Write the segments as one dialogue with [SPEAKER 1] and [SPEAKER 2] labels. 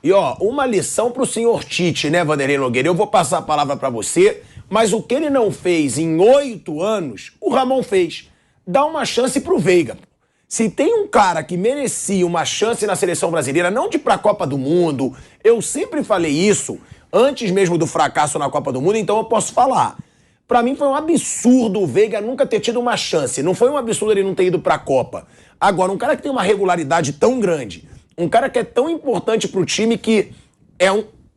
[SPEAKER 1] E ó, uma lição pro senhor Tite, né, Vanderlei Nogueira? Eu vou passar a palavra pra você, mas o que ele não fez em 8 anos, o Ramon fez. Dá uma chance pro Veiga. Se tem um cara que merecia uma chance na seleção brasileira, não de ir pra Copa do Mundo, eu sempre falei isso, antes mesmo do fracasso na Copa do Mundo, então eu posso falar. Pra mim foi um absurdo o Veiga nunca ter tido uma chance. Não foi um absurdo ele não ter ido pra Copa. Agora, um cara que tem uma regularidade tão grande, um cara que é tão importante pro time que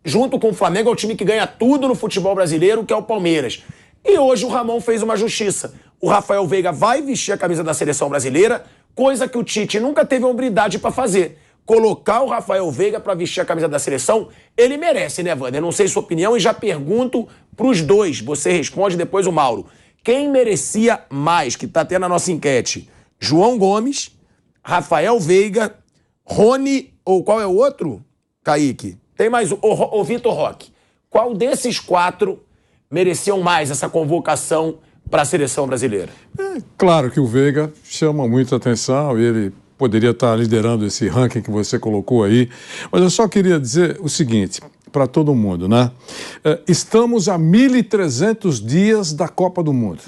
[SPEAKER 1] junto com o Flamengo, é o time que ganha tudo no futebol brasileiro, que é o Palmeiras. E hoje o Ramon fez uma justiça. O Rafael Veiga vai vestir a camisa da seleção brasileira, coisa que o Tite nunca teve a hombridade pra fazer. Colocar o Rafael Veiga pra vestir a camisa da seleção, ele merece, né, Wander? Não sei sua opinião e já pergunto pros dois. Você responde depois o Mauro. Quem merecia mais, que tá tendo na nossa enquete? João Gomes, Rafael Veiga, Rony, ou qual é o outro? Kaique. Tem mais o Vitor Roque. Qual desses 4 mereciam mais essa convocação para a seleção brasileira?
[SPEAKER 2] É claro que o Veiga chama muita atenção e ele poderia estar liderando esse ranking que você colocou aí. Mas eu só queria dizer o seguinte para todo mundo, né? Estamos a 1.300 dias da Copa do Mundo.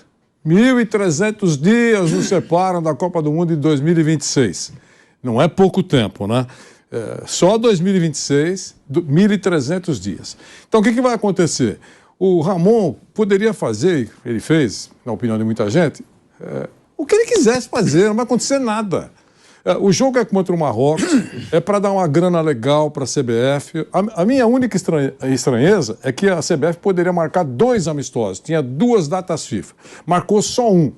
[SPEAKER 2] 1.300 dias nos separam da Copa do Mundo em 2026. Não é pouco tempo, né? Só 2026, 1.300 dias. Então, o que vai acontecer? O Ramon poderia fazer, ele fez, na opinião de muita gente, o que ele quisesse fazer, não vai acontecer nada. O jogo é contra o Marrocos, é para dar uma grana legal para a CBF. A minha única estranheza é que a CBF poderia marcar 2 amistosos, tinha 2 datas FIFA, marcou só 1.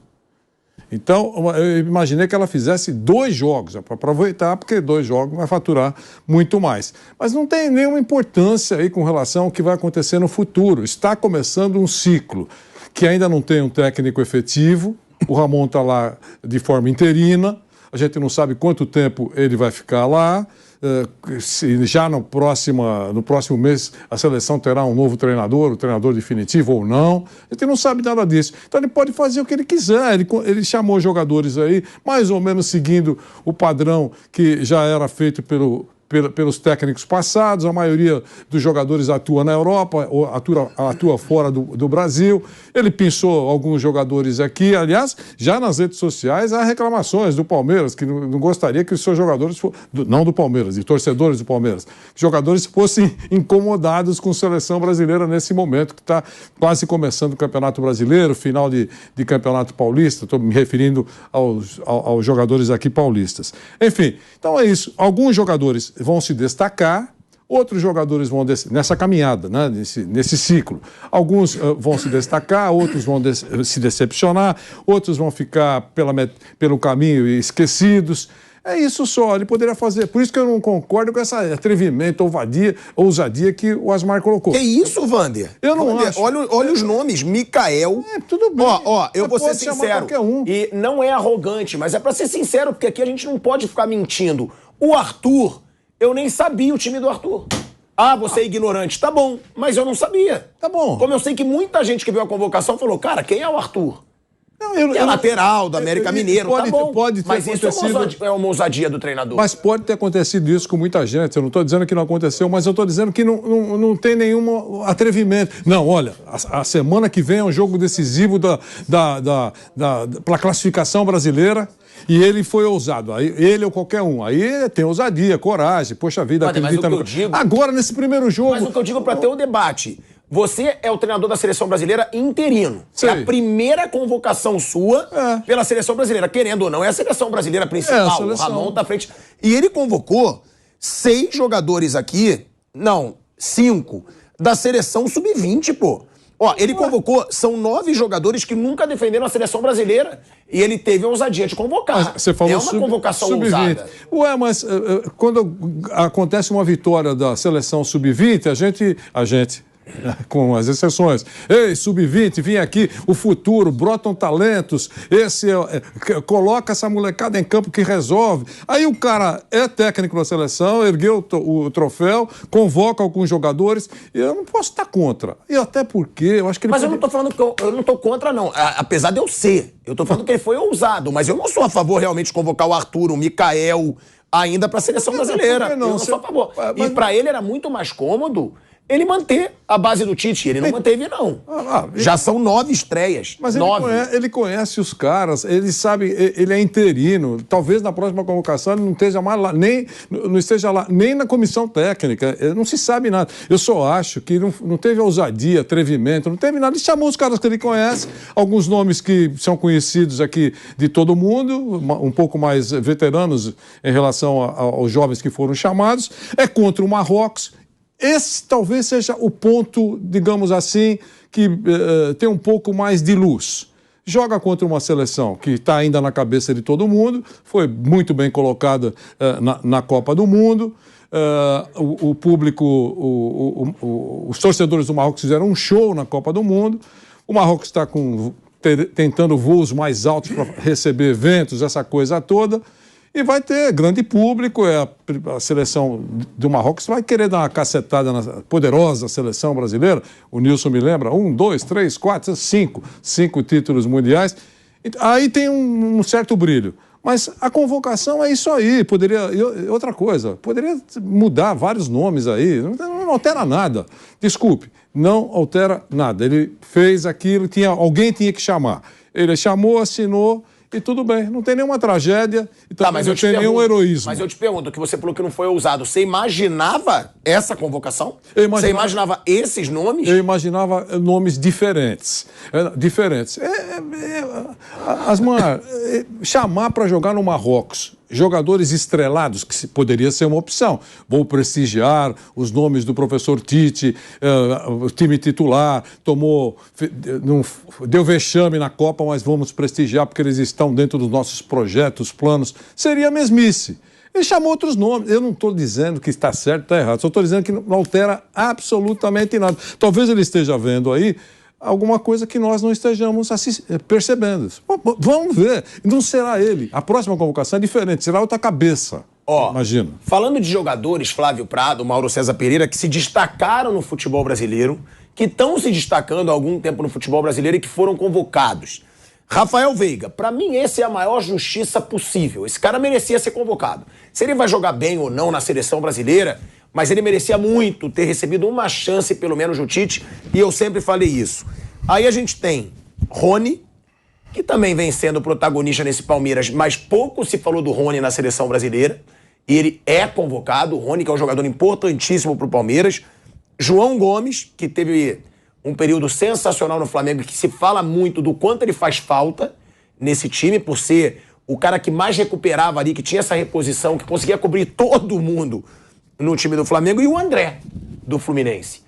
[SPEAKER 2] Então, eu imaginei que ela fizesse 2 jogos, para aproveitar, porque 2 jogos vai faturar muito mais. Mas não tem nenhuma importância aí com relação ao que vai acontecer no futuro. Está começando um ciclo que ainda não tem um técnico efetivo, o Ramon está lá de forma interina, a gente não sabe quanto tempo ele vai ficar lá. Já no próximo mês a seleção terá um novo treinador, o treinador definitivo ou não. A gente não sabe nada disso. Então ele pode fazer o que ele quiser. Ele chamou jogadores aí, mais ou menos seguindo o padrão que já era feito pelos técnicos passados. A maioria dos jogadores atua na Europa, ou atua fora do Brasil. Ele pensou alguns jogadores aqui. Aliás, já nas redes sociais há reclamações do Palmeiras, que não gostaria que os seus jogadores, não do Palmeiras, de torcedores do Palmeiras, que jogadores fossem incomodados com a seleção brasileira nesse momento, que está quase começando o Campeonato Brasileiro, final de Campeonato Paulista. Estou me referindo aos jogadores aqui paulistas. Enfim, então é isso. Alguns jogadores vão se destacar, outros jogadores vão nessa caminhada, né, nesse ciclo. Alguns vão se destacar, outros vão se decepcionar, outros vão ficar pelo caminho esquecidos. É isso só, ele poderia fazer. Por isso que eu não concordo com essa atrevimento, ousadia que o Asmar colocou.
[SPEAKER 1] Que isso, Wander?
[SPEAKER 2] Eu não acho.
[SPEAKER 1] Olha os nomes, Mikael.
[SPEAKER 2] Tudo bem.
[SPEAKER 1] Eu vou ser sincero. E não é arrogante, mas é pra ser sincero, porque aqui a gente não pode ficar mentindo. O Arthur, eu nem sabia o time do Arthur. Você é ignorante. Tá bom, mas eu não sabia.
[SPEAKER 2] Tá bom.
[SPEAKER 1] Como eu sei que muita gente que viu a convocação falou, cara, quem é o Arthur? É lateral do América Mineiro, tá bom. Mas isso é uma ousadia do treinador.
[SPEAKER 2] Mas pode ter acontecido isso com muita gente. Eu não estou dizendo que não aconteceu, mas eu estou dizendo que não tem nenhum atrevimento. Não, olha, a semana que vem é um jogo decisivo para a classificação brasileira. E ele foi ousado, aí, ele ou qualquer um. Aí tem ousadia, coragem, poxa vida, acredita no... Agora, nesse primeiro jogo...
[SPEAKER 1] Mas o que eu digo para ter o debate, você é o treinador da seleção brasileira interino. Sei. É a primeira convocação sua pela seleção brasileira. Querendo ou não, é a seleção brasileira principal. O Ramon tá à frente. E ele convocou 6 jogadores aqui, 5, da seleção sub-20, pô. Ele convocou, são 9 jogadores que nunca defenderam a seleção brasileira. E ele teve a ousadia de convocar.
[SPEAKER 2] Você falou
[SPEAKER 1] é uma convocação ousada.
[SPEAKER 2] Mas quando acontece uma vitória da seleção sub-20, a gente, com as exceções, ei, sub-20, vem aqui, o futuro, brotam talentos, coloca essa molecada em campo que resolve. Aí o cara é técnico da seleção, ergueu o troféu, convoca alguns jogadores, e eu não posso estar contra. E até porque eu acho que ele...
[SPEAKER 1] Mas eu não tô falando que eu não tô contra, não. Apesar de eu ser. Eu tô falando que ele foi ousado, mas eu não sou a favor realmente de convocar o Arthur, o Mikael, ainda para a seleção brasileira.
[SPEAKER 2] Não,
[SPEAKER 1] eu sou a favor. E para ele era muito mais cômodo ele manter a base do Tite. Ele não manteve, não. Já são 9 estreias.
[SPEAKER 2] Mas
[SPEAKER 1] 9.
[SPEAKER 2] Ele conhece os caras, ele sabe, ele é interino. Talvez na próxima convocação ele não esteja mais lá, não esteja lá, nem na comissão técnica. Não se sabe nada. Eu só acho que não teve ousadia, atrevimento, não teve nada. Ele chamou os caras que ele conhece, alguns nomes que são conhecidos aqui de todo mundo, um pouco mais veteranos em relação aos jovens que foram chamados. É contra o Marrocos. Esse talvez seja o ponto, digamos assim, que tem um pouco mais de luz. Joga contra uma seleção que está ainda na cabeça de todo mundo, foi muito bem colocada na Copa do Mundo. O público, os torcedores do Marrocos fizeram um show na Copa do Mundo. O Marrocos está tentando voos mais altos para receber eventos, essa coisa toda. E vai ter grande público, a seleção do Marrocos vai querer dar uma cacetada na poderosa seleção brasileira. O Nilson me lembra, 1, 2, 3, 4, 5 títulos mundiais. Aí tem um certo brilho. Mas a convocação é isso aí, outra coisa, poderia mudar vários nomes aí, não altera nada. Desculpe, não altera nada. Ele fez aquilo, alguém tinha que chamar. Ele chamou, assinou, e tudo bem, não tem nenhuma tragédia, então não tem nenhum heroísmo.
[SPEAKER 1] Mas eu te pergunto, que você falou que não foi ousado, você imaginava essa convocação? Você imaginava esses nomes?
[SPEAKER 2] Eu imaginava nomes diferentes. Asmar, chamar para jogar no Marrocos jogadores estrelados, que poderia ser uma opção. Vou prestigiar os nomes do professor Tite, o time titular, deu vexame na Copa, mas vamos prestigiar porque eles estão dentro dos nossos projetos, planos. Seria mesmice. Ele chamou outros nomes. Eu não estou dizendo que está certo ou está errado, só estou dizendo que não altera absolutamente nada. Talvez ele esteja vendo aí alguma coisa que nós não estejamos percebendo. Vamos ver. Não será ele. A próxima convocação é diferente, será outra cabeça. Imagina.
[SPEAKER 1] Falando de jogadores, Flávio Prado, Mauro César Pereira, que se destacaram no futebol brasileiro, que estão se destacando há algum tempo no futebol brasileiro e que foram convocados. Rafael Veiga, pra mim essa é a maior justiça possível. Esse cara merecia ser convocado. Se ele vai jogar bem ou não na seleção brasileira, mas ele merecia muito ter recebido uma chance, pelo menos, do Tite, e eu sempre falei isso. Aí a gente tem Rony, que também vem sendo protagonista nesse Palmeiras, mas pouco se falou do Rony na seleção brasileira, e ele é convocado, o Rony, que é um jogador importantíssimo pro Palmeiras. João Gomes, que teve um período sensacional no Flamengo, que se fala muito do quanto ele faz falta nesse time, por ser o cara que mais recuperava ali, que tinha essa reposição, que conseguia cobrir todo mundo no time do Flamengo, e o André, do Fluminense.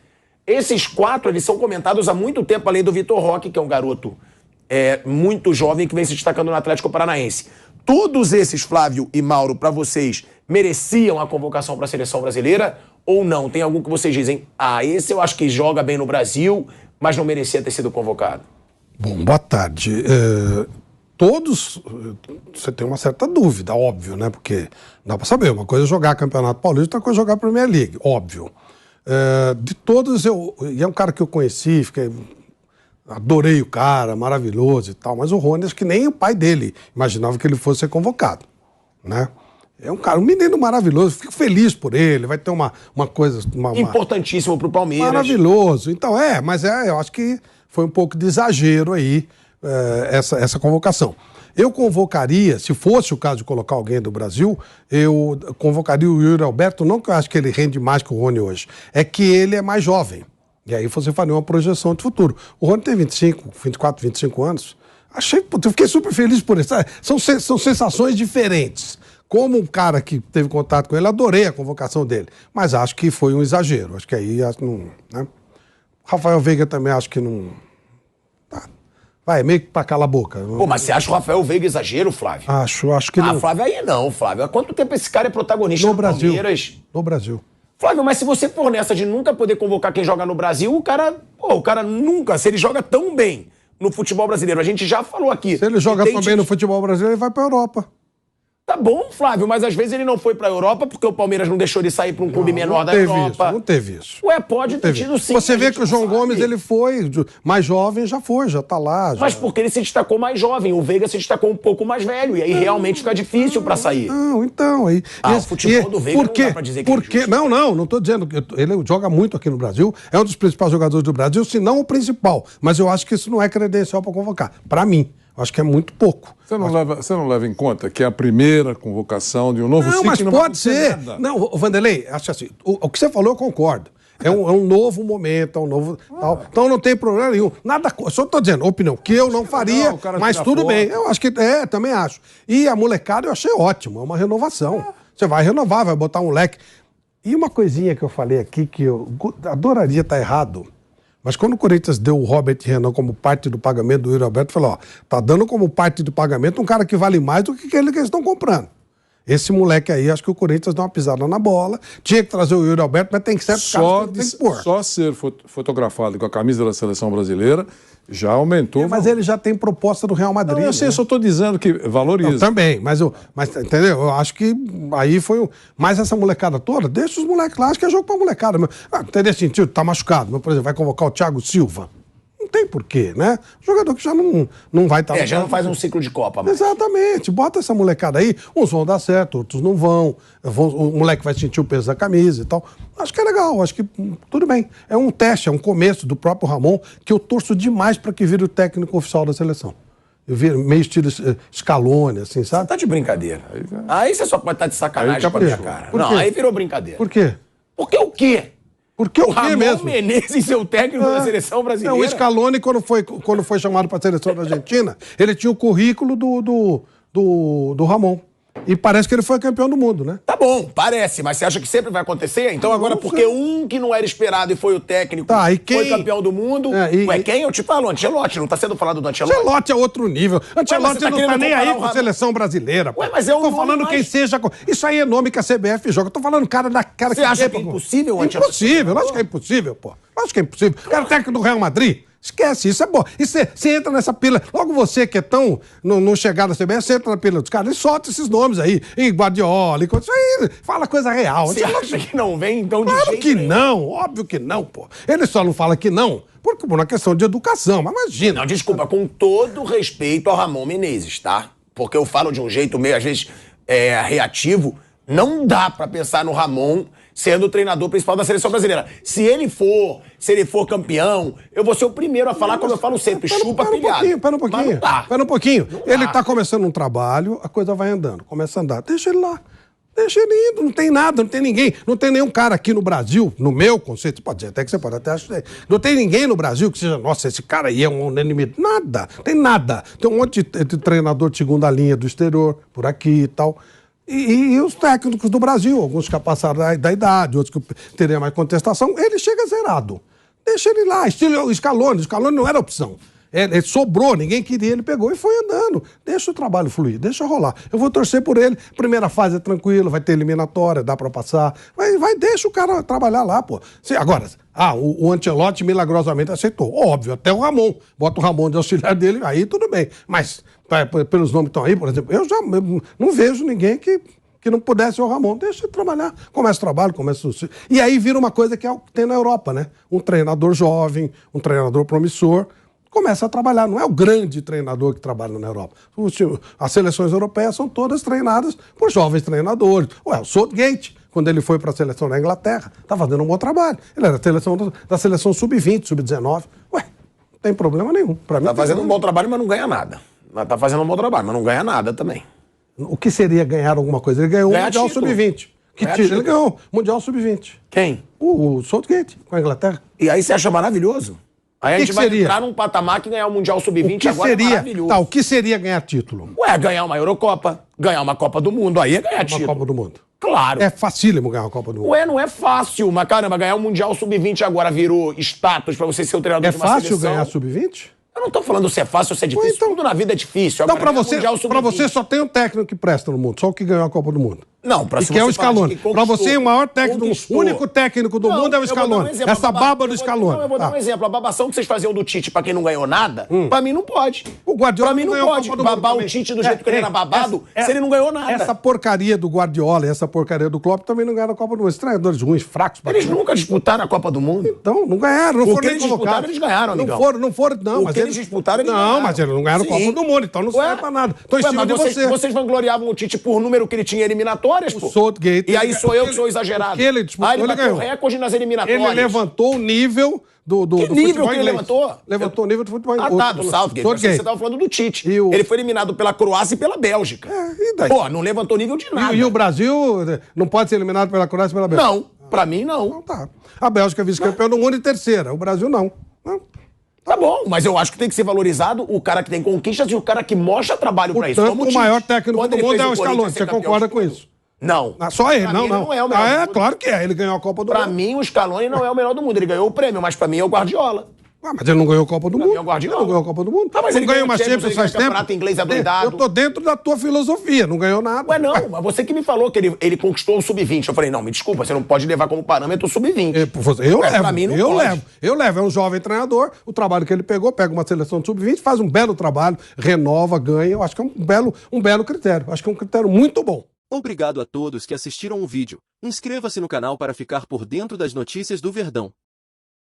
[SPEAKER 1] Esses 4, eles são comentados há muito tempo, além do Vitor Roque, que é um garoto muito jovem, que vem se destacando no Atlético Paranaense. Todos esses, Flávio e Mauro, para vocês, mereciam a convocação para a seleção brasileira ou não? Tem algum que vocês dizem, esse eu acho que joga bem no Brasil, mas não merecia ter sido convocado?
[SPEAKER 3] Bom, boa tarde. Todos, você tem uma certa dúvida, óbvio, né? Porque dá para saber, uma coisa é jogar Campeonato Paulista, outra coisa é jogar Premier League, óbvio. De todos, e é um cara que eu conheci, adorei o cara, maravilhoso e tal, mas o Rony, acho que nem o pai dele imaginava que ele fosse ser convocado, né? É um menino maravilhoso, fico feliz por ele, vai ter uma coisa...
[SPEAKER 1] Importantíssimo pro Palmeiras.
[SPEAKER 3] Maravilhoso, então mas eu acho que foi um pouco de exagero aí, essa convocação. Eu convocaria, se fosse o caso de colocar alguém do Brasil, eu convocaria o Yuri Alberto, não que eu acho que ele rende mais que o Rony hoje, é que ele é mais jovem. E aí você faria uma projeção de futuro. O Rony tem 24, 25 anos. Eu fiquei super feliz por isso. São sensações diferentes. Como um cara que teve contato com ele, adorei a convocação dele. Mas acho que foi um exagero. Acho que aí não... Né? Rafael Veiga também acho que não... Vai, meio que pra calar a boca.
[SPEAKER 1] Pô, mas você acha o Rafael Veiga exagero, Flávio?
[SPEAKER 3] Acho que não.
[SPEAKER 1] Flávio, aí não, Flávio. Há quanto tempo esse cara é protagonista no
[SPEAKER 3] Brasil?
[SPEAKER 1] Palmeiras?
[SPEAKER 3] No Brasil.
[SPEAKER 1] Flávio, mas se você for nessa de nunca poder convocar quem joga no Brasil, o cara nunca, se ele joga tão bem no futebol brasileiro, a gente já falou aqui.
[SPEAKER 3] Se ele joga tão bem no futebol brasileiro, ele vai pra Europa.
[SPEAKER 1] Tá bom, Flávio, mas às vezes ele não foi pra Europa porque o Palmeiras não deixou ele sair pra um clube menor da Europa.
[SPEAKER 3] Não teve isso.
[SPEAKER 1] Ué, pode ter tido sim.
[SPEAKER 3] Você vê que o João Gomes, ele foi mais jovem, já tá lá.
[SPEAKER 1] Mas porque ele se destacou mais jovem, o Veiga se destacou um pouco mais velho, e aí realmente fica difícil pra sair.
[SPEAKER 3] Não, então... Aí,
[SPEAKER 1] o futebol do Veiga não dá pra dizer que é justo.
[SPEAKER 3] Não tô dizendo. Ele joga muito aqui no Brasil, é um dos principais jogadores do Brasil, se não o principal. Mas eu acho que isso não é credencial pra convocar. Pra mim. Acho que é muito pouco.
[SPEAKER 2] Você não leva em conta que é a primeira convocação de um novo ciclo?
[SPEAKER 3] Não, mas pode ser. Não, Vanderlei, acho assim, o que você falou eu concordo. É um novo momento, é um novo... Tal. Então não tem problema nenhum. Nada, só estou dizendo, opinião, que eu não faria, mas tudo bem. Eu acho que, também acho. E a molecada eu achei ótimo, é uma renovação. Você vai renovar, vai botar um leque. E uma coisinha que eu falei aqui, que eu adoraria estar errado... Mas quando o Corinthians deu o Robert Renan como parte do pagamento do Yuri Alberto, falou, tá dando como parte do pagamento um cara que vale mais do que aquele que eles estão comprando. Esse moleque aí, acho que o Corinthians dá uma pisada na bola, tinha que trazer o Yuri Alberto, mas tem que ser
[SPEAKER 2] só ser fotografado com a camisa da seleção brasileira já aumentou.
[SPEAKER 3] Mas ele já tem proposta do Real Madrid.
[SPEAKER 2] Não, eu sei,
[SPEAKER 3] né?
[SPEAKER 2] Só estou dizendo que valoriza.
[SPEAKER 3] Não, também, mas entendeu? Eu acho que aí foi mais essa molecada toda, deixa os moleques lá, acho que é jogo pra molecada. Entendeu? Sentido, tá machucado, mas, por exemplo, vai convocar o Thiago Silva. Não tem porquê, né? Jogador que já não vai estar...
[SPEAKER 1] já não faz um ciclo de Copa, mas...
[SPEAKER 3] Exatamente. Bota essa molecada aí, uns vão dar certo, outros não vão. O moleque vai sentir o peso da camisa e tal. Acho que é legal, acho que tudo bem. É um teste, é um começo do próprio Ramon, que eu torço demais para que vire o técnico oficial da seleção. Eu vi meio estilo Scaloni, assim, sabe?
[SPEAKER 1] Você tá de brincadeira. Aí você só pode estar de sacanagem com a minha cara. Não, aí virou brincadeira.
[SPEAKER 3] Por quê?
[SPEAKER 1] Porque o quê?
[SPEAKER 3] Porque o quê mesmo?
[SPEAKER 1] Ramon Menezes, seu técnico da seleção brasileira.
[SPEAKER 3] O Scaloni, quando foi chamado para a seleção da Argentina, ele tinha o currículo do Ramon. E parece que ele foi campeão do mundo, né?
[SPEAKER 1] Tá bom, parece, mas você acha que sempre vai acontecer? Então agora, porque um que não era esperado e foi o técnico, foi campeão do mundo... Quem? Eu te falo, Ancelotti, não tá sendo falado do Ancelotti?
[SPEAKER 3] Ancelotti é outro nível. Ancelotti não tá nem aí com a seleção brasileira.
[SPEAKER 1] Ué, mas é um
[SPEAKER 3] Tô falando quem seja... Isso aí é nome que a CBF joga. Tô falando cara que...
[SPEAKER 1] Você acha que é impossível, Ancelotti?
[SPEAKER 3] Impossível, lógico que é impossível, pô. Lógico que é impossível. O cara técnico do Real Madrid... Esquece, isso é bom. E você entra nessa pila, logo você que é tão não chegar na CBF, você entra na pila dos caras, ele solta esses nomes aí, e Guardiola, isso aí, fala coisa real.
[SPEAKER 1] Você acha que não vem, então, de
[SPEAKER 3] claro
[SPEAKER 1] jeito
[SPEAKER 3] que
[SPEAKER 1] nenhum.
[SPEAKER 3] não, óbvio que não, pô. Ele só não fala que não, porque por uma questão de educação, mas imagina.
[SPEAKER 1] Não, desculpa, com todo respeito ao Ramon Menezes, tá? Porque eu falo de um jeito meio, às vezes, reativo, não dá pra pensar no Ramon sendo o treinador principal da seleção brasileira. Se ele for campeão, eu vou ser o primeiro a falar, como eu falo sempre, chupa pilhado.
[SPEAKER 3] Pera um pouquinho. Ele tá começando um trabalho, a coisa vai andando, começa a andar. Deixa ele lá. Deixa ele indo, não tem nada, não tem ninguém. Não tem nenhum cara aqui no Brasil, no meu conceito, pode dizer até que você pode até achar. Não tem ninguém no Brasil que seja, nossa, esse cara aí é um unanimidade. Nada, tem nada. Tem um monte de treinador de segunda linha do exterior, por aqui e tal. E os técnicos do Brasil, alguns que já passaram da idade, outros que teriam mais contestação, ele chega zerado. Deixa ele lá, estilo Scaloni. Scaloni não era opção. Ele sobrou, ninguém queria, ele pegou e foi andando. Deixa o trabalho fluir, deixa rolar. Eu vou torcer por ele. Primeira fase é tranquilo, vai ter eliminatória, dá pra passar. Deixa o cara trabalhar lá, pô. Agora, o Ancelotti milagrosamente aceitou. Óbvio, até o Ramon. Bota o Ramon de auxiliar dele, aí tudo bem. Mas, pelos nomes que estão aí, por exemplo, eu não vejo ninguém que não pudesse ser o Ramon. Deixa ele trabalhar. Começa o trabalho, começa o... E aí vira uma coisa que é o que tem na Europa, né? Um treinador jovem, um treinador promissor, começa a trabalhar. Não é o grande treinador que trabalha na Europa. As seleções europeias são todas treinadas por jovens treinadores. O Southgate, quando ele foi para a seleção da Inglaterra, está fazendo um bom trabalho. Ele era da seleção sub-20, sub-19. Não tem problema nenhum.
[SPEAKER 1] Está fazendo um bom trabalho, mas não ganha nada. Está fazendo um bom trabalho, mas não ganha nada também.
[SPEAKER 3] O que seria ganhar alguma coisa? Ele ganhou o Mundial Sub-20. Ele ganhou o Mundial Sub-20.
[SPEAKER 1] Quem?
[SPEAKER 3] O Southgate, com a Inglaterra.
[SPEAKER 1] E aí você acha maravilhoso? Aí a gente vai entrar num patamar que ganhar o Mundial Sub-20 agora é maravilhoso.
[SPEAKER 3] O que seria ganhar título?
[SPEAKER 1] Ganhar uma Eurocopa, ganhar uma Copa do Mundo, aí é ganhar título.
[SPEAKER 3] Uma Copa do Mundo.
[SPEAKER 1] Claro.
[SPEAKER 3] É facílimo ganhar uma Copa do Mundo.
[SPEAKER 1] Não é fácil, mas caramba, ganhar um Mundial Sub-20 agora virou status pra você ser o treinador de uma seleção.
[SPEAKER 3] É fácil ganhar Sub-20?
[SPEAKER 1] Eu não tô falando se é fácil ou se é difícil. Tudo na vida é difícil.
[SPEAKER 3] Não, pra você só tem um técnico que presta no mundo, só o que ganhou a Copa do Mundo.
[SPEAKER 1] Não, pra
[SPEAKER 3] E que é o Scaloni. Para você, o maior técnico, o único técnico do mundo é o Scaloni. Essa baba do Scaloni.
[SPEAKER 1] Não, eu vou dar um exemplo. A babação que vocês faziam do Tite pra quem não ganhou nada, pra mim não pode.
[SPEAKER 3] O Guardiola
[SPEAKER 1] pra mim não pode babar o Tite do jeito que ele era babado se ele não ganhou nada.
[SPEAKER 3] Essa porcaria do Guardiola e essa porcaria do Klopp também não ganharam a Copa do Mundo. Os treinadores ruins, fracos.
[SPEAKER 1] Eles nunca disputaram a Copa do Mundo.
[SPEAKER 3] Então, não ganharam. Não
[SPEAKER 1] O
[SPEAKER 3] foram
[SPEAKER 1] que
[SPEAKER 3] nem
[SPEAKER 1] eles disputaram, eles ganharam, amigão.
[SPEAKER 3] Não foram, não.
[SPEAKER 1] O que eles disputaram, eles ganharam.
[SPEAKER 3] Não, mas eles não ganharam a Copa do Mundo, então não serve pra nada. Tô em cima de você.
[SPEAKER 1] Vocês vangloriavam o Tite por número que ele tinha eliminatórias, pô. E aí sou eu que sou exagerado.
[SPEAKER 3] Ele disputou,
[SPEAKER 1] ele bateu recorde nas eliminatórias.
[SPEAKER 3] Ele levantou o nível do
[SPEAKER 1] nível que ele levantou?
[SPEAKER 3] Levantou o nível do futebol inglês.
[SPEAKER 1] Tá, do Southgate. Você estava falando do Tite. Ele foi eliminado pela Croácia e pela Bélgica.
[SPEAKER 3] E daí?
[SPEAKER 1] Pô, não levantou nível de nada.
[SPEAKER 3] E o Brasil não pode ser eliminado pela Croácia e pela Bélgica?
[SPEAKER 1] Não, pra mim não.
[SPEAKER 3] Então tá. A Bélgica é vice-campeã do mundo e terceira. O Brasil não.
[SPEAKER 1] Tá bom, mas eu acho que tem que ser valorizado o cara que tem conquistas e o cara que mostra trabalho pra isso.
[SPEAKER 3] Portanto, o maior técnico do mundo é o Scaloni. Você concorda com isso?
[SPEAKER 1] Não.
[SPEAKER 3] Só ele, não.
[SPEAKER 1] Não é o melhor do mundo.
[SPEAKER 3] Claro que é. Ele ganhou a Copa do Mundo.
[SPEAKER 1] Pra mim, o Scaloni não é o melhor do mundo. Ele ganhou o prêmio, mas pra mim é o Guardiola.
[SPEAKER 3] Mas ele não ganhou a Copa do Mundo.
[SPEAKER 1] É o Guardiola.
[SPEAKER 3] Ele não ganhou a Copa do Mundo.
[SPEAKER 1] Mas
[SPEAKER 3] não
[SPEAKER 1] ele
[SPEAKER 3] ganhou uma
[SPEAKER 1] Champions,
[SPEAKER 3] Champions faz tempo.
[SPEAKER 1] Campeonato inglês adoidado.
[SPEAKER 3] Eu tô dentro da tua filosofia. Não ganhou nada.
[SPEAKER 1] Ué, não. Mas você que me falou que ele conquistou o Sub-20. Eu falei, não, me desculpa, você não pode levar como parâmetro o Sub-20.
[SPEAKER 3] Eu levo. É um jovem treinador. O trabalho que ele pega uma seleção de Sub-20, faz um belo trabalho, renova, ganha. Eu acho que é um belo critério. Acho que é um critério muito bom.
[SPEAKER 4] Obrigado a todos que assistiram o vídeo. Inscreva-se no canal para ficar por dentro das notícias do Verdão.